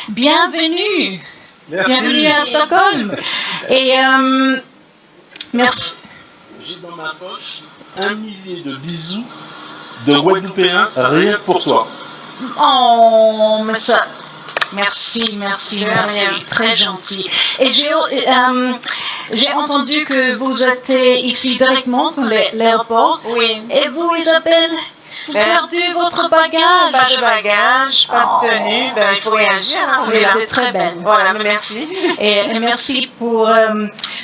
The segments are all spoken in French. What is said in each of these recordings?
bienvenue. Merci. Bienvenue à Stockholm. Et merci. J'ai dans ma poche 1 millier de bisous de Guadeloupéens rien que pour toi. Oh, mais ça... Merci. Très gentil. Et j'ai entendu que vous êtes ici directement pour l'aéroport. Oui. Et vous, Isabelle, vous perdu votre bagage? Pas de bagage, pas de tenue. Il faut réagir. Hein, Oui, c'est très belle. Voilà, mais merci. Et merci pour...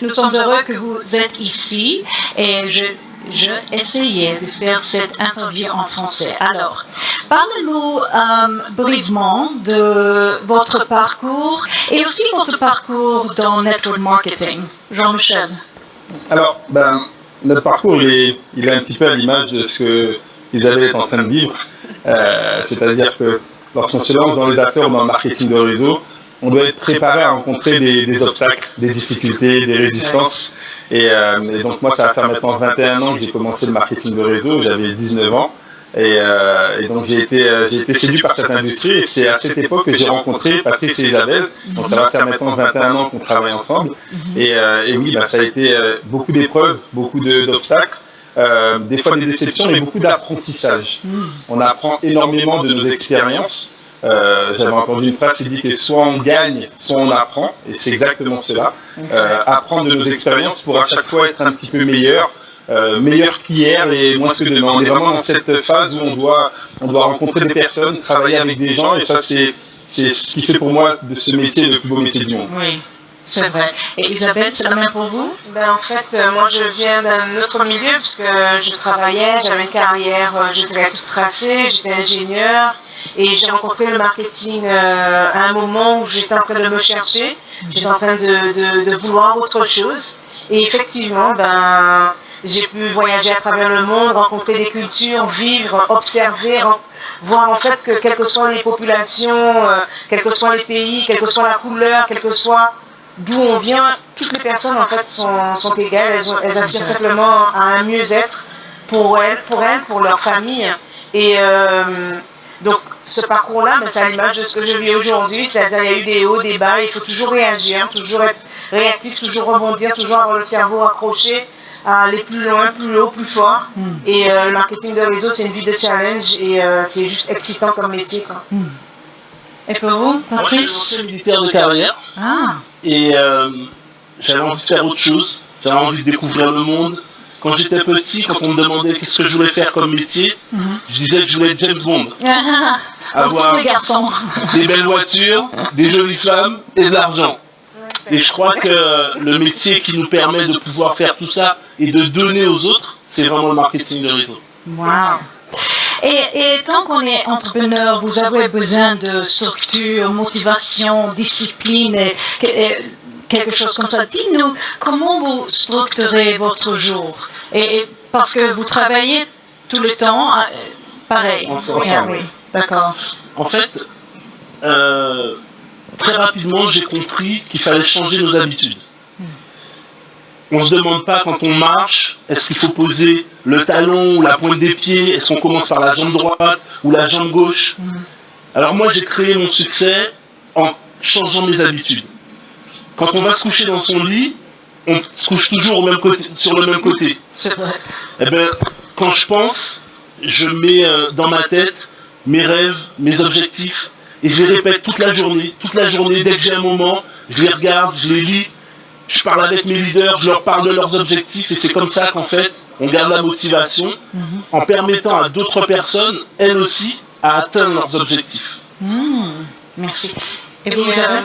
nous sommes heureux que vous êtes ici. Et je essayais de faire cette interview en français. Alors, parlez-nous brièvement de votre parcours et aussi votre parcours dans Network Marketing. Jean-Michel. Alors, notre parcours, il est un petit peu à l'image de ce que Isabelle est en train de vivre. C'est-à-dire que lorsqu'on se lance dans les affaires ou dans le marketing de réseau, on doit être préparé à rencontrer des obstacles, des difficultés, des résistances. Et donc moi, ça va faire maintenant 21 ans que j'ai commencé le marketing de réseau, j'avais 19 ans. Et donc j'ai été séduit par cette industrie et c'est à cette époque que j'ai rencontré Patrice et Isabelle. Donc ça va faire maintenant 21 ans qu'on travaille ensemble. Et oui, ça a été beaucoup d'épreuves, beaucoup d'obstacles, des fois des déceptions, mais beaucoup d'apprentissage. On apprend énormément de nos expériences. J'avais entendu une phrase qui dit que soit on gagne, soit on apprend, et c'est exactement cela. Apprendre de nos expériences pour à chaque fois être un petit peu meilleur qu'hier et moins que demain. On est vraiment dans cette phase où on doit rencontrer des personnes, travailler avec des gens, et ça c'est ce qui fait pour moi de ce métier le plus beau métier du monde. Oui. C'est vrai. Et Isabelle, c'est la même pour vous? En fait, moi je viens d'un autre milieu parce que je travaillais, j'avais une carrière, je dirais toute tracée, j'étais ingénieur. Et j'ai rencontré le marketing à un moment où j'étais en train de me chercher, j'étais en train de vouloir autre chose. Et effectivement, j'ai pu voyager à travers le monde, rencontrer des cultures, vivre, observer, voir en fait que quelles que soient les populations, quels que soient les pays, quelle que soit la couleur, quel que soit d'où on vient, toutes les personnes en fait sont égales, elles aspirent simplement à un mieux-être pour elles, pour leur famille. Et donc ce parcours-là, c'est à l'image de ce que je vis aujourd'hui, c'est-à-dire il y a eu des hauts, des bas, il faut toujours réagir, toujours être réactif, toujours rebondir, toujours avoir le cerveau accroché à aller plus loin, plus haut, plus fort. Et le marketing de réseau, c'est une vie de challenge et c'est juste excitant comme métier, quoi. Et pour vous, Patrice? Moi, je suis ancien militaire de carrière et j'avais envie de faire autre chose, j'avais envie de découvrir le monde. Quand j'étais petit, quand on me demandait qu'est-ce que je voulais faire comme métier, je disais que je voulais être James Bond. Avoir des belles voitures, des jolies femmes et de l'argent. Et je crois que le métier qui nous permet de pouvoir faire tout ça et de donner aux autres, c'est vraiment le marketing de réseau. Wow. Et tant qu'on est entrepreneur, vous avez besoin de structure, motivation, discipline et quelque chose comme ça. Dites-nous, comment vous structurez votre jour? Et parce que vous travaillez tout le temps, pareil. Oui, d'accord. En fait, très rapidement, j'ai compris qu'il fallait changer nos habitudes. On ne se demande pas quand on marche, est-ce qu'il faut poser le talon ou la pointe des pieds, est-ce qu'on commence par la jambe droite ou la jambe gauche. Alors moi, j'ai créé mon succès en changeant mes habitudes. Quand on va se coucher dans son lit, on se couche toujours sur le même côté. C'est vrai. Eh bien, quand je pense, je mets dans ma tête mes rêves, mes objectifs, et je les répète toute la journée. Toute la journée, dès que j'ai un moment, je les regarde, je les lis, je parle avec mes leaders, je leur parle de leurs objectifs, et c'est comme ça qu'en fait, on garde la motivation en permettant à d'autres personnes, elles aussi, à atteindre leurs objectifs. Merci. Et vous, Isabelle?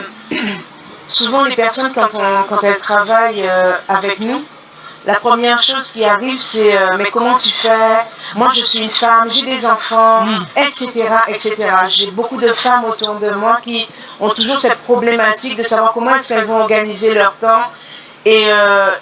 Souvent, les personnes, quand elles travaillent avec nous, la première chose qui arrive, c'est mais comment tu fais? Moi, je suis une femme, j'ai des enfants, etc., etc. J'ai beaucoup de femmes autour de moi qui ont toujours cette problématique de savoir comment est-ce qu'elles vont organiser leur temps. Et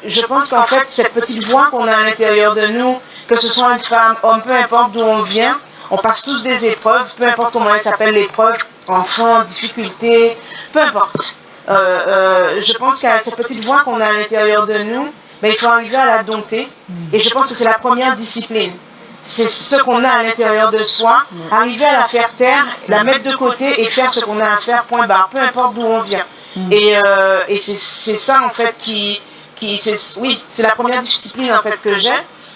je pense qu'en fait, cette petite voix qu'on a à l'intérieur de nous, que ce soit une femme, homme, peu importe d'où on vient, on passe tous des épreuves, peu importe comment elles s'appellent l'épreuve, enfant, difficulté, peu importe. Je pense qu'à cette petite voix qu'on a à l'intérieur de nous, il faut arriver à la dompter. Et je pense que c'est la première discipline. c'est ce qu'on a à l'intérieur de soi, arriver à la faire taire, la mettre de côté et faire ce qu'on a à faire, point barre, peu importe d'où on vient. Et c'est ça en fait c'est la première discipline en fait que j'ai,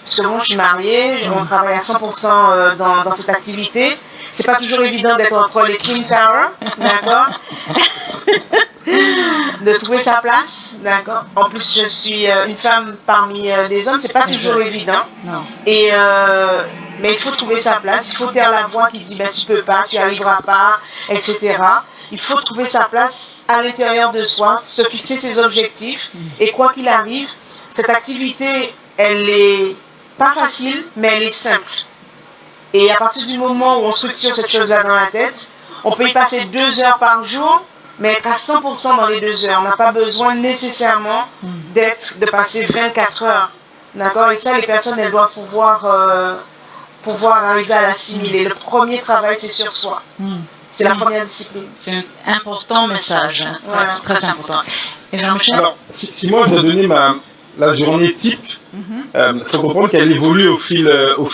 parce que bon, je suis mariée, on travaille à 100% dans cette activité. C'est pas toujours évident d'être entre les Twin Towers, d'accord? De trouver sa place, d'accord? En plus, je suis une femme parmi des hommes, c'est pas toujours évident. Non. Et mais il faut trouver sa place, il faut taire la voix qui dit ben tu peux pas, tu n'y arriveras pas, etc. Il faut trouver sa place à l'intérieur de soi, se fixer ses objectifs. Et quoi qu'il arrive, cette activité, elle est pas facile, mais elle est simple. Et à partir du moment où on structure cette chose-là dans la tête, on peut y passer 2 heures par jour, mais être à 100% dans les 2 heures. On n'a pas besoin nécessairement de passer 24 heures. D'accord? Et ça, les personnes, elles doivent pouvoir arriver à l'assimiler. Le premier travail, c'est sur soi. C'est la première discipline. C'est un important message, hein. Voilà. C'est très important. Et Jean-Michel? Alors, si moi je dois donner la journée type, il faut comprendre qu'elle évolue au fil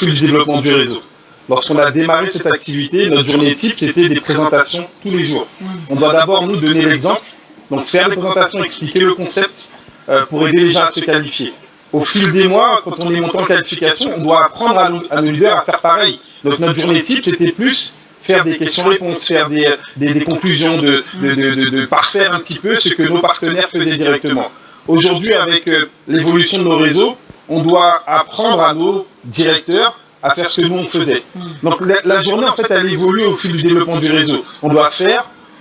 du développement du réseau. Lorsqu'on a démarré cette activité, notre journée type, c'était des présentations tous les jours. On doit d'abord nous donner l'exemple, donc faire des présentations, expliquer le concept pour aider les gens à se qualifier. Au fil des mois, quand on est monté en qualification, on doit apprendre à nos leaders à faire pareil. Donc notre journée type, c'était plus faire des questions-réponses, faire des conclusions, de parfaire un petit peu ce que nos partenaires faisaient directement. Aujourd'hui, avec l'évolution de nos réseaux, on doit apprendre à nos directeurs à faire ce que nous on faisait. Donc la journée, en fait, elle évolue au fil du développement du réseau. On doit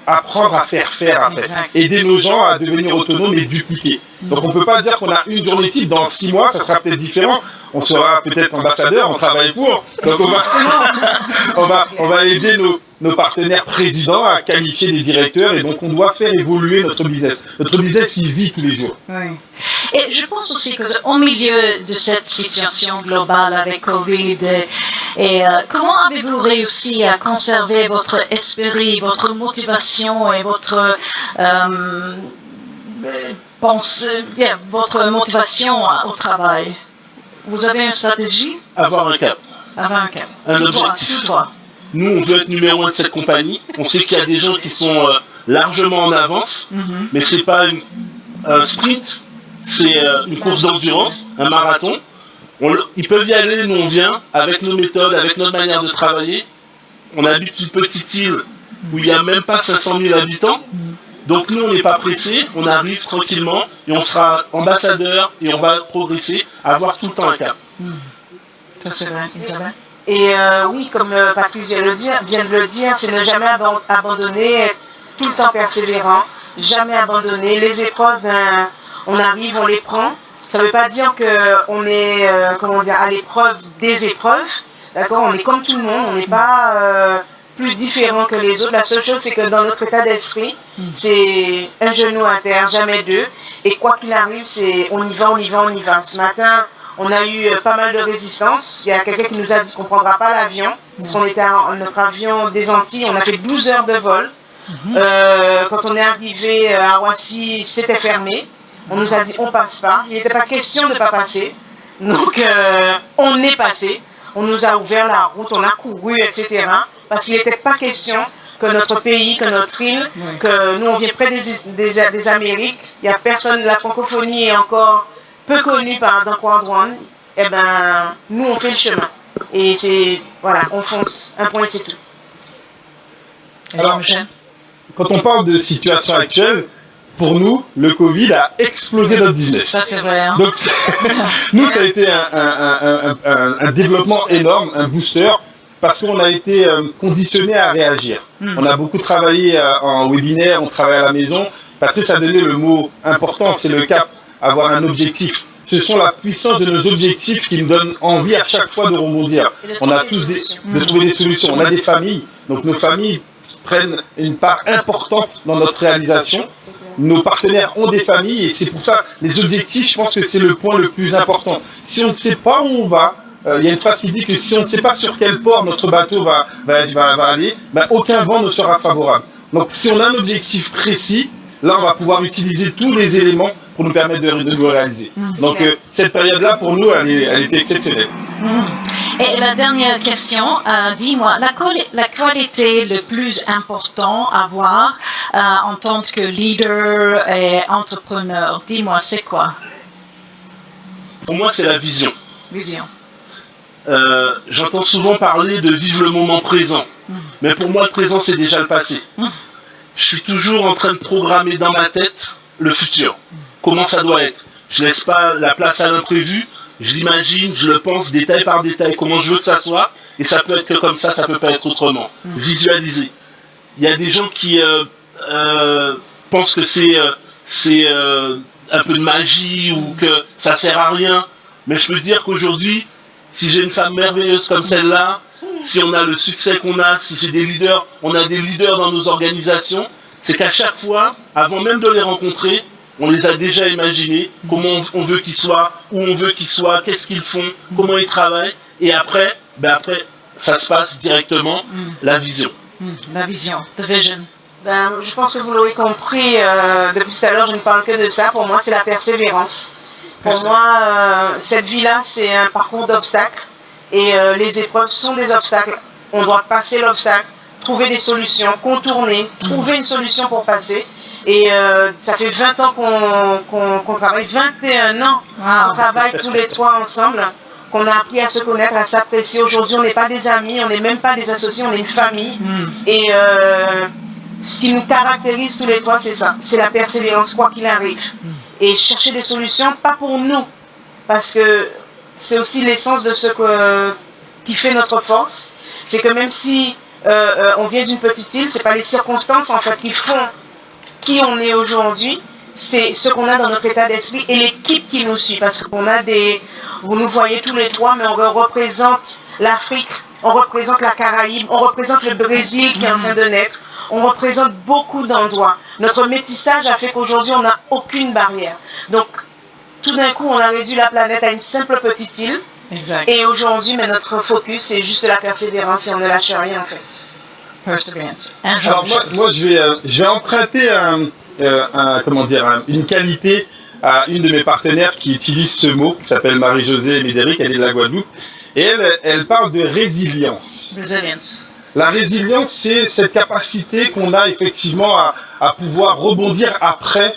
apprendre à faire après. Aider nos gens à devenir autonomes et dupliquer. Donc on ne peut pas dire qu'on a une journée type, dans 6 mois, ça sera peut-être différent. On sera peut-être ambassadeur, on travaille pour. Donc on va aider nos partenaires présidents à qualifier des directeurs, et donc on doit faire évoluer notre business. Notre business, il vit tous les jours. Oui. Et je pense aussi qu'au milieu de cette situation globale avec Covid, comment avez-vous réussi à conserver votre esprit, votre motivation et votre votre motivation au travail? Vous avez une stratégie? Avoir un cap. Avoir un cap. Un objectif. Tout droit. Nous, on veut être numéro 1 de cette compagnie. On sait qu'il y a des gens qui sont largement en avance, mais c'est pas un sprint, c'est une course d'endurance, un marathon. Ils peuvent y aller, nous on vient, avec nos méthodes, avec notre manière de travailler. On habite une petite île où il n'y a même pas 500 000 habitants. Donc nous, on n'est pas pressés, on arrive tranquillement et on sera ambassadeur et on va progresser, avoir tout le temps un cap. Ça c'est vrai, Isabelle. Et oui, comme Patrice vient de le dire, c'est ne jamais abandonner, être tout le temps persévérant, jamais abandonner. Les épreuves, on arrive, on les prend. Ça ne veut pas dire qu'on est à l'épreuve des épreuves. D'accord, on est comme tout le monde, on n'est pas plus différent que les autres. La seule chose, c'est que dans notre état d'esprit, c'est un genou à terre, jamais deux. Et quoi qu'il arrive, c'est on y va, on y va, on y va. Ce matin, on a eu pas mal de résistance. Il y a quelqu'un qui nous a dit qu'on ne prendra pas l'avion. Parce qu'on était notre avion des Antilles, on a fait 12 heures de vol. Quand on est arrivé à Roissy, c'était fermé. On nous a dit on passe pas. Il n'était pas question de ne pas passer. Donc on est passé. On nous a ouvert la route, on a couru, etc. Parce qu'il n'était pas question que notre pays, que notre île, que nous on vient près des Amériques. Il n'y a personne, la francophonie est encore peu connue dans Kwandouane. Eh ben, nous on fait le chemin. Et c'est, voilà, on fonce. Un point, c'est tout. Alors, quand on parle de situation actuelle, pour nous, le Covid a explosé notre business. Ça, c'est vrai. Hein. Donc, nous, ça a été un développement énorme, un booster, parce qu'on a été conditionné à réagir. On a beaucoup travaillé en webinaire, on travaille à la maison. Patrice a donné le mot important, c'est le cap, avoir un objectif. Ce sont la puissance de nos objectifs qui nous donnent envie à chaque fois de rebondir. On a tous de trouver des solutions. On a des familles, donc nos familles prennent une part importante dans notre réalisation. Nos partenaires ont des familles et c'est pour ça, les objectifs, je pense que c'est le point le plus important. Si on ne sait pas où on va, il y a une phrase qui dit que si on ne sait pas sur quel port notre bateau va aller, ben aucun vent ne sera favorable. Donc si on a un objectif précis, là on va pouvoir utiliser tous les éléments pour nous permettre de nous réaliser. Donc cette période-là, pour nous, elle était exceptionnelle. Et la dernière question, dis-moi, la qualité le plus important à avoir en tant que leader et entrepreneur, dis-moi, c'est quoi? Pour moi, c'est la vision. Vision. J'entends souvent parler de vivre le moment présent. Mais pour moi, le présent, c'est déjà le passé. Je suis toujours en train de programmer dans ma tête le futur. Comment ça doit être. Je ne laisse pas la place à l'imprévu. Je l'imagine, je le pense détail par détail, comment je veux que ça soit. Et ça peut être que comme ça peut pas être autrement. Visualiser. Il y a des gens qui pensent que c'est un peu de magie ou que ça sert à rien. Mais je peux dire qu'aujourd'hui, si j'ai une femme merveilleuse comme celle-là, si on a le succès qu'on a, si j'ai des leaders, on a des leaders dans nos organisations, c'est qu'à chaque fois, avant même de les rencontrer, on les a déjà imaginés, comment on veut qu'ils soient, où on veut qu'ils soient, qu'est-ce qu'ils font, comment ils travaillent. Et après, ça se passe directement, la vision. La vision, the vision. Je pense que vous l'aurez compris, depuis tout à l'heure, je ne parle que de ça. Pour moi, c'est la persévérance. Pour moi, cette vie-là, c'est un parcours d'obstacles. Et les épreuves sont des obstacles. On doit passer l'obstacle, trouver des solutions, contourner, trouver une solution pour passer. Et ça fait 20 ans qu'on travaille, 21 ans qu'on travaille tous les trois ensemble, qu'on a appris à se connaître, à s'apprécier. Aujourd'hui, on n'est pas des amis, on n'est même pas des associés, on est une famille. Et ce qui nous caractérise tous les trois, c'est ça, c'est la persévérance, quoi qu'il arrive. Et chercher des solutions, pas pour nous, parce que c'est aussi l'essence de ce qui fait notre force. C'est que même si on vient d'une petite île, c'est pas les circonstances en fait qui font qui on est aujourd'hui, c'est ce qu'on a dans notre état d'esprit et l'équipe qui nous suit. Parce qu'on a vous nous voyez tous les trois, mais on représente l'Afrique, on représente la Caraïbe, on représente le Brésil qui est en train de naître, on représente beaucoup d'endroits. Notre métissage a fait qu'aujourd'hui on n'a aucune barrière. Donc tout d'un coup on a réduit la planète à une simple petite île. Exact. Et aujourd'hui, notre focus c'est juste la persévérance et on ne lâche rien en fait. Perseverance. Alors moi je vais emprunter une qualité à une de mes partenaires qui utilise ce mot, qui s'appelle Marie-Josée Médéric, elle est de la Guadeloupe, et elle parle de résilience. Resilience. La résilience, c'est cette capacité qu'on a effectivement à pouvoir rebondir après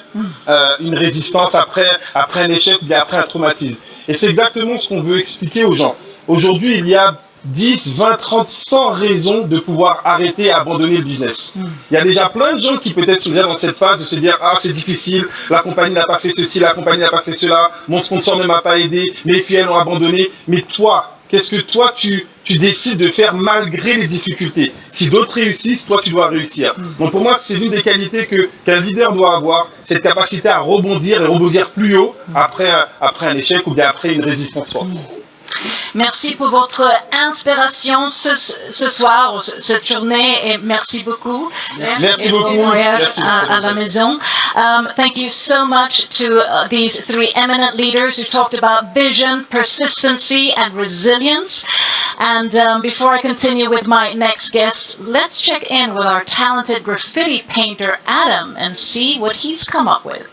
une résistance, après un échec, bien après un traumatisme. Et c'est exactement ce qu'on veut expliquer aux gens. Aujourd'hui, il y a 10, 20, 30, 100 raisons de pouvoir arrêter et abandonner le business. Il y a déjà plein de gens qui peut-être sont déjà dans cette phase de se dire « Ah, c'est difficile, la compagnie n'a pas fait ceci, la compagnie n'a pas fait cela, mon sponsor ne m'a pas aidé, mes filles ont abandonné. » Mais toi, qu'est-ce que toi tu décides de faire malgré les difficultés? Si d'autres réussissent, toi tu dois réussir. Donc pour moi, c'est l'une des qualités qu'un leader doit avoir, cette capacité à rebondir et rebondir plus haut après un échec ou bien après une résistance forte. Merci pour votre inspiration ce soir, cette journée, et merci beaucoup. Merci beaucoup. Bon voyage Merci. à la maison. Thank you so much to these three eminent leaders who talked about vision, persistency, and resilience. And before I continue with my next guest, let's check in with our talented graffiti painter, Adam, and see what he's come up with.